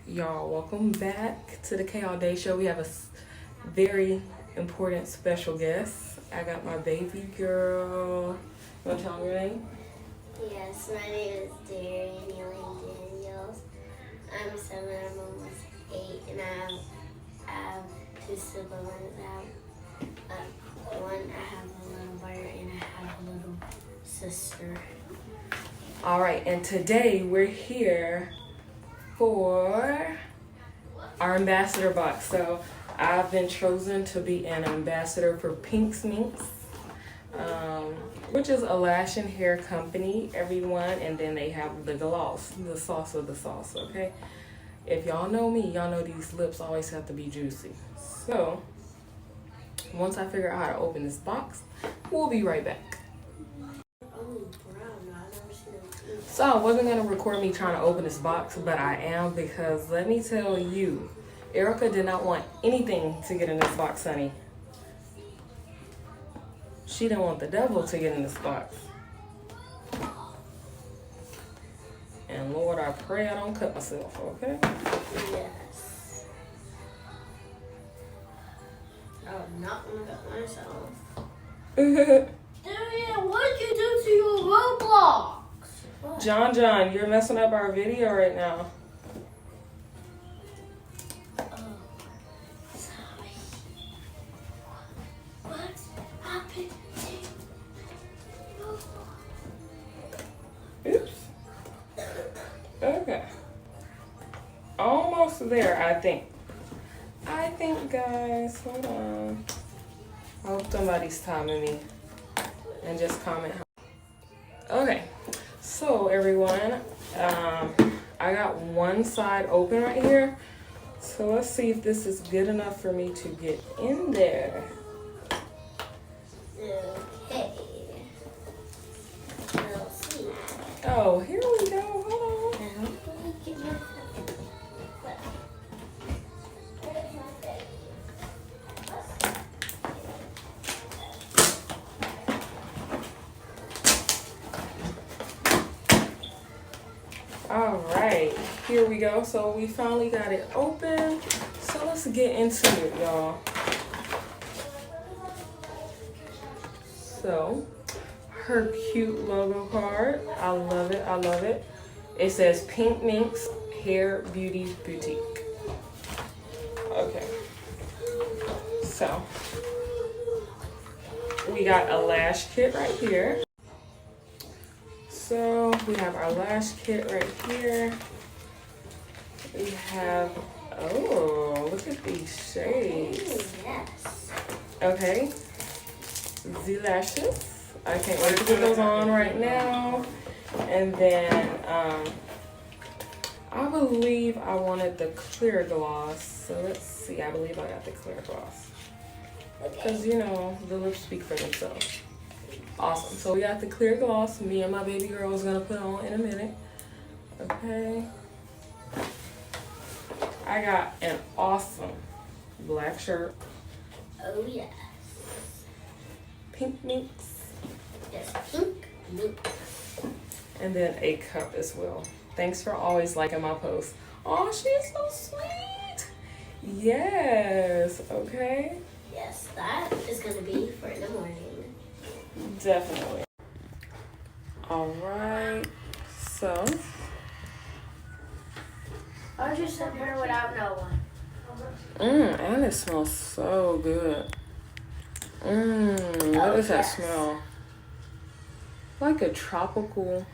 Y'all, welcome back to the Kayy All Day Show. We have a very important special guest. I got my baby girl. You want to tell me your name? Yes, my name is Darian Daniels. I'm 7, I'm almost 8, and I have 2 siblings. I have one, I have a little brother, and I have a little sister. All right, and today we're here for our ambassador box. So I've been chosen to be an ambassador for PeenksMinks, which is a lash and hair company, everyone. And then they have the gloss, the sauce of the sauce, okay? If y'all know me, y'all know these lips always have to be juicy. So once I figure out how to open this box, we'll be right back. So I wasn't going to record me trying to open this box, but I am, because let me tell you, Erica did not want anything to get in this box, honey. She didn't want the devil to get in this box. And Lord, I pray I don't cut myself, okay? Yes. I'm not going to cut myself. Darian, what did you do to your Roblox? What? John, you're messing up our video right now. Oh, sorry. What happened to you? Oops. Okay. Almost there, I think. Guys, hold on. I hope somebody's timing me. And just comment. Okay. So everyone, I got one side open right here. So let's see if this is good enough for me to get in there. Okay. We'll see. Oh, here we go. Hold on. All right, here we go. So we finally got it open. So let's get into it, y'all. So her cute logo card. I love it. I love it. It says PeenksMinks Hair Beauty Boutique. Okay. So we got a lash kit right here. So we have our lash kit right here. We have, oh, look at these shades. Yes. Okay. Z lashes. I can't wait to put those on right now. And then I believe I wanted the clear gloss. So let's see. I believe I got the clear gloss. Because, you know, the lips speak for themselves. Awesome. So we got the clear gloss. Me and my baby girl is going to put on in a minute. Okay. I got an awesome black shirt. Oh, yes. PeenksMinks. Yes, PeenksMinks. And then a cup as well. Thanks for always liking my posts. Oh, she's so sweet. Yes. Okay. Yes, that is going to be for in the morning. Definitely. All right. So. I'll just sit here without no one. And it smells so good. What does that smell? Like a tropical.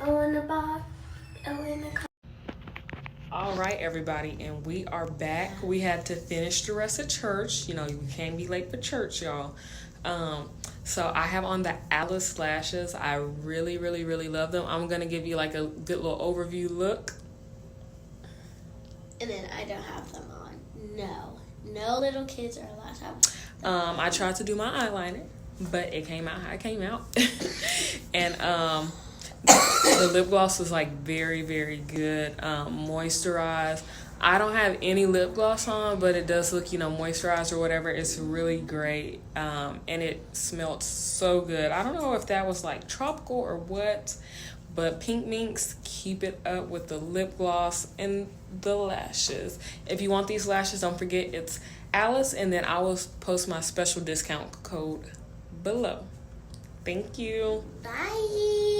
Oh, in the box. Oh, in the car. All right, everybody, and we are back. We had to finish the rest of church. You know, you can't be late for church, y'all. So I have on the Alice lashes. I really, really, really love them. I'm gonna give you like a good little overview look. And then I don't have them on. No little kids are allowed to have them. I tried to do my eyeliner, but it came out how it came out. And the lip gloss is like very, very good. Moisturized. I don't have any lip gloss on, but it does look, you know, moisturized or whatever. It's really great. And it smelled so good. I don't know if that was like tropical or what, But PeenksMinks, keep it up with the lip gloss and the lashes. If you want these lashes, don't forget it's Alice, and then I will post my special discount code below. Thank you. Bye.